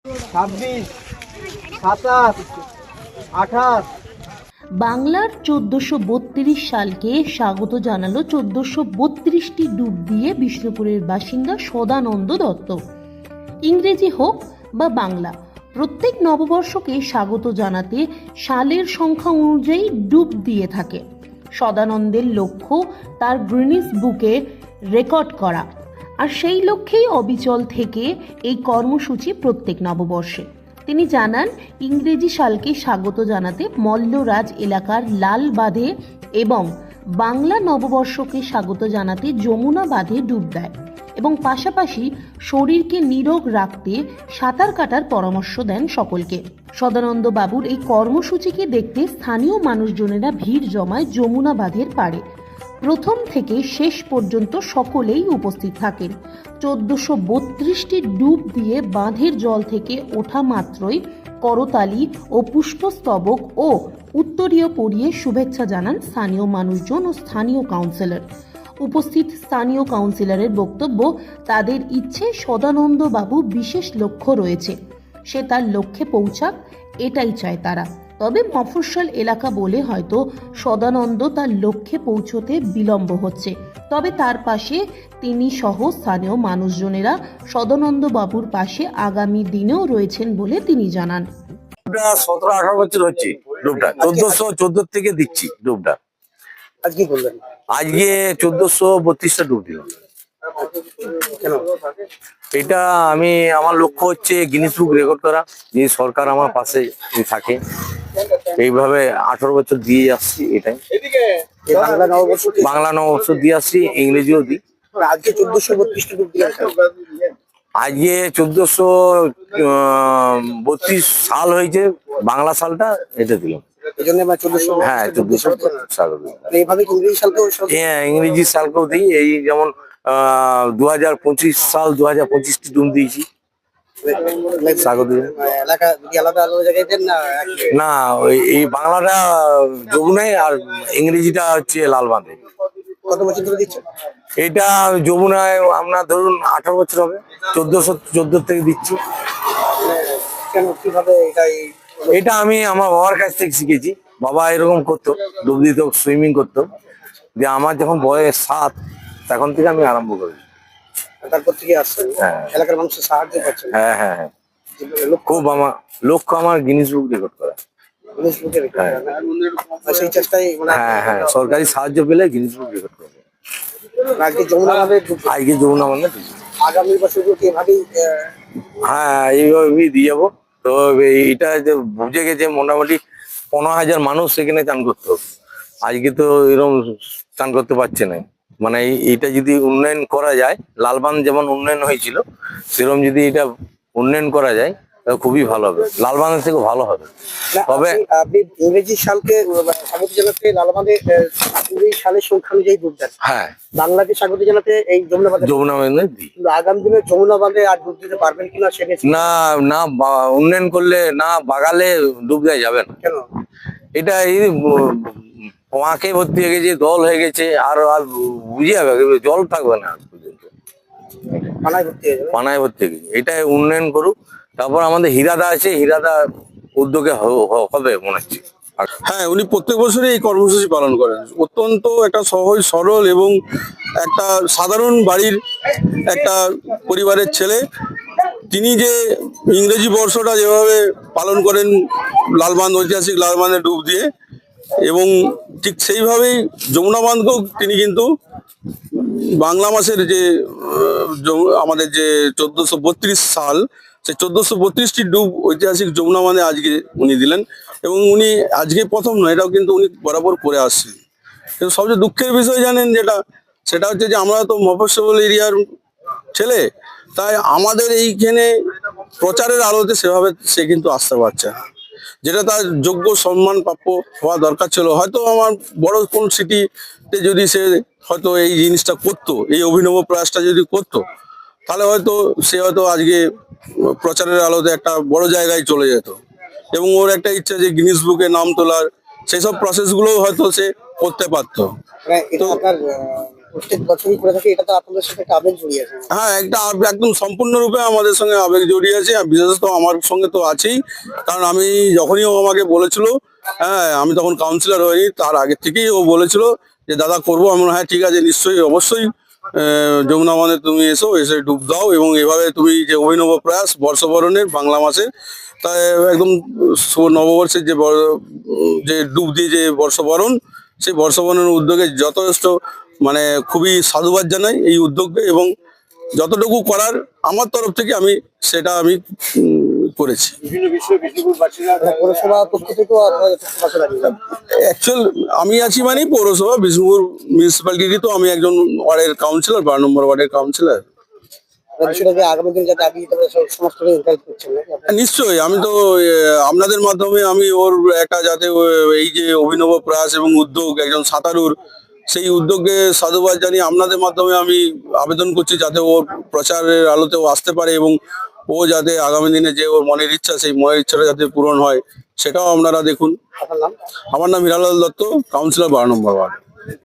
26, 27, 28। বাংলার 1432 সালকে স্বাগত জানালো 1432টি ডুব দিয়ে বিষ্ণুপুরের বাসিন্দা সদানন্দ দত্ত। ইংরেজি হোক বা বাংলা, প্রত্যেক নববর্ষকে স্বাগত জানাতে সালের সংখ্যা অনুযায়ী ডুব দিয়ে থাকে। সদানন্দের লক্ষ্য তার গ্রিনিস বুকে রেকর্ড করা, আর সেই লক্ষ্যেই অবিচল থেকে এই কর্মসূচি প্রত্যেক নববর্ষে। তিনি জানান, ইংরেজি সালকে স্বাগত জানাতে মল্লরাজ এলাকার লাল বাঁধে এবং বাংলা নববর্ষকে স্বাগত জানাতে যমুনা বাঁধে ডুব দেয় এবং পাশাপাশি শরীরকে নিরোগ রাখতে সাঁতার কাটার পরামর্শ দেন সকলকে। সদানন্দ বাবুর এই কর্মসূচিকে দেখতে স্থানীয় মানুষজনেরা ভিড় জমায় যমুনা বাঁধের পাড়ে। প্রথম থেকে শেষ পর্যন্ত সকলেই উপস্থিত থাকেন। 1432টি ডুব দিয়ে বাঁধের জল থেকে ওঠা মাত্রই করতালি ও পুষ্পস্তবক ও উত্তরীয় পরিয়ে শুভেচ্ছা জানান স্থানীয় মানুষজন ও স্থানীয় কাউন্সিলর। উপস্থিত স্থানীয় কাউন্সিলরের বক্তব্য, তাদের ইচ্ছে সদানন্দ বাবু বিশেষ লক্ষ্য রয়েছে, সে তার লক্ষ্যে পৌঁছাক, এটাই চায় তারা। তবে মফস্বল এলাকা বলে হয়তো সদানন্দ তার লক্ষ্যে পৌঁছতে বিলম্ব হচ্ছে, তবে তার পাশে তিনি সহ স্থানীয় মানুষজনেরা সদানন্দ বাবুর পাশে আগামী দিনেও রয়েছেন বলে তিনি জানান। 17-18 বছর হচ্ছে ডুবটা, 1414 থেকে দিচ্ছি ডুবটা। আজকে বললেন আজকে 1432টা ডুব দিলাম। এটা আমার লক্ষ্য হচ্ছে গিনিস বুক রেকর্ড করা, যে সরকার আমার পাশে থাকে, এইভাবে 18 বছর দিয়ে আসছি। এটাই বাংলা নববর্ষ দিয়ে আসছি, ইংরেজিও দিই। আজকে 1432টা ডুব দিলেন। আজকে 1432 সাল হয়েছে, বাংলা সালটা এটা দিলাম। এই জন্য 1400। হ্যাঁ, 1400 সাল। এইভাবে ইংরেজি সালকেও হ্যাঁ, ইংরেজি সালকেও দিই। এই যেমন 2025 সাল 2025টি ডুব দিয়েছি। স্বাগত এলাকা আলাদা আলাদা জায়গায় দেন না? না, এই বাংলাটা যমুনায় আর ইংরেজিটা হচ্ছে লালবাঁধে। কত বছর ধরে দিচ্ছেন? এটা যমুনায় আপনার ধরুন 18 বছর হবে, 1414 থেকে দিচ্ছি। কেন, কিভাবে এটা আমি আমার বাবার কাছ থেকে শিখেছি। বাবা এরকম করতো, ডুব দিত, সুইমিং করতো। যে আমার যখন বয়স 7, তখন থেকে আমি আরম্ভ করি। তারপর থেকে আসছেন? হ্যাঁ। এলাকার মানুষের সাহায্য পাচ্ছেন? হ্যাঁ হ্যাঁ হ্যাঁ, খুব আমার লক্ষ্য আমার গিনিস বুক রেকর্ড করা। সেই চেষ্টাই হ্যাঁ হ্যাঁ, সরকারি সাহায্য পেলে গিনিস বুক রেকর্ড করবো। আজকে যমুনা বাঁধে আজকে যমুনা বাঁধে আগামী বছরগুলো কি এভাবেই? হ্যাঁ, এইভাবে দিয়ে যাবো। তো এটা যে বুঝে গেছে মোটামুটি 15,000 মানুষ সেখানে চান করতো। আজকে তো এরকম চান করতে পারছে না। মানে এইটা যদি উন্নয়ন করা যায়, লালবাঁধ যেমন উন্নয়ন হয়েছিল, সেরকম যদি এটা উন্নয়ন করা যায় তাহলে খুবই ভালো হবে, লালবাঁধের থেকে ভালো হবে। তবে আপনি ইংরেজি সালকে স্বাগত জানাতে লালবাঁধে ইংরেজি সালের সংখ্যা অনুযায়ী ডুব দেন, হ্যাঁ, বাংলাকে স্বাগত জানাতে এই যমুনা বাঁধে। যমুনা বাঁধে দিই। আগামী দিনে যমুনা বাঁধে আর ডুব দিতে পারবেন কিনা সেটা? না না, উন্নয়ন করলে না, বাগালে ডুব দেওয়া যাবে না। কেন? এটা এই পাঁকে ভর্তি হয়ে গেছে, দল হয়ে গেছে, আর বুঝে যাবে, জল থাকবে না পর্যন্ত, পানায় ভর্তি হয়ে যাবে। পানায় ভর্তি হয়ে গেছে। এটা উন্নয়ন করুক। তারপর আমাদের হীরাদা আছে, হীরাদা উদ্যোগে হবে মনে হচ্ছে। হ্যাঁ, উনি প্রত্যেক বছরই এই কর্মসূচি পালন করেন। অত্যন্ত একটা সহজ সরল এবং একটা সাধারণ বাড়ির একটা পরিবারের ছেলে। তিনি যে ইংরেজি বর্ষটা যেভাবে পালন করেন লালবাঁধ, ঐতিহাসিক লালবাঁধে ডুব দিয়ে, এবং ঠিক সেইভাবেই যমুনা বাঁধকেও তিনি কিন্তু বাংলা মাসের যে আমাদের যে 1432 সাল, সেই 1432টি ডুব ঐতিহাসিক যমুনা বাঁধে আজকে উনি দিলেন। এবং উনি আজকে প্রথম নয়, এটাও কিন্তু উনি বরাবর করে আসছেন। কিন্তু সবচেয়ে দুঃখের বিষয় জানেন যেটা, সেটা হচ্ছে যে আমরা তো মফস্বল এরিয়ার ছেলে, তাই আমাদের এইখানে প্রচারের আলোতে সেভাবে সে কিন্তু আসতে পারছে না, যেটা তার যোগ্য সম্মান প্রাপ্য হওয়া দরকার ছিল। হয়তো আমার বড় কোন সিটিতে যদি সে হয়তো এই জিনিসটা করতো, এই অভিনব প্রয়াসটা যদি করতো, তাহলে হয়তো সে হয়তো আজকে প্রচারের আলোতে একটা বড় জায়গায় চলে যেত। এবং ওর একটা ইচ্ছা যে গিনিস বুকে নাম তোলার, সেই সব প্রসেসগুলোও হয়তো সে করতে পারতো। এটা আপনার প্রত্যেক বছরই করে থাকে, এটা তো আপনাদের সাথে একটা আবেগ জড়িয়ে আছে। হ্যাঁ, একদম সম্পূর্ণরূপে আমাদের সঙ্গে আবেগ জড়িয়ে আছে, আর বিশেষত আমার সঙ্গে তো আছেই। কারণ আমি যখনই ও আমাকে বলেছিল, হ্যাঁ, আমি তখন কাউন্সিলর হইনি, তার আগে থেকেই ও বলেছিল যে দাদা করবো। আমি বললাম, হ্যাঁ ঠিক আছে, নিশ্চয়ই, অবশ্যই যমুনা মানে তুমি এসে ডুব দাও, এবং এভাবে তুমি যে অভিনব প্রয়াস বর্ষবরণের বাংলা মাসে, তাই একদম নববর্ষের যে ডুব দিয়ে যে বর্ষবরণ, সেই বর্ষবরণের উদ্যোগে যথেষ্ট মানে খুবই সাধুবাদ জানাই এই উদ্যোগকে, এবং যতটুকু করার আমার তরফ থেকে আমি করেছি। পৌরসভা পক্ষ থেকেও আপনাদের পাশে দাঁড়িয়ে। অ্যাকচুয়াল আমি আছি মানে পৌরসভা বিষ্ণুপুর মিউনিসিপ্যালিটি, তো আমি একজন ওয়ার্ডের কাউন্সিলর, 12 নম্বর ওয়ার্ডের কাউন্সিলর। বিষয়টাকে আগামী দিনে যাতে আগিয়ে যেতে পারে সমস্ত এনকারেজ করছেন নাকি আপনারা? নিশ্চয়ই, আমি তো আপনাদের মাধ্যমে আমি ওর একটা যাতে এই যে অভিনব প্রয়াস এবং উদ্যোগ, একজন সাঁতারুর, সেই উদ্যোগকে সাধুবাদ জানিয়ে আপনাদের মাধ্যমে আমি আবেদন করছি যাতে ওর প্রচারের আলোতেও আসতে পারে, এবং ও যাতে আগামী দিনে যে ওর মনের ইচ্ছা, সেই মনের ইচ্ছাটা যাতে পূরণ হয়, সেটাও আপনারা দেখুন। আপনার নাম? আমার নাম হিরালাল দত্ত, কাউন্সিলর 12 নম্বর ওয়ার্ড।